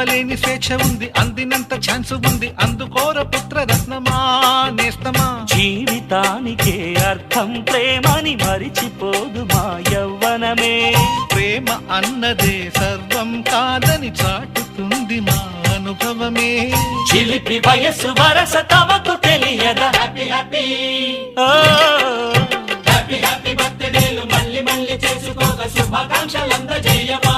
ఇవ్వలేని స్వేచ్ఛ ఉంది, అందినంత ఛాన్స్ ఉంది, అందుకోర పుత్ర రత్నమా నేస్తమా. జీవితానికే అర్థం ప్రేమని మరిచిపోదు మా యవ్వనమే. ప్రేమ అన్నదే సర్వం కాదని చాటుతుంది మా అనుభవమే. చిలిపి వయసు వరస తమకు తెలియదా. హ్యాపీ హ్యాపీ హ్యాపీ హ్యాపీ బర్త్డేలు మళ్ళీ మళ్ళీ చేసుకోక శుభాకాంక్షలందజేయమా.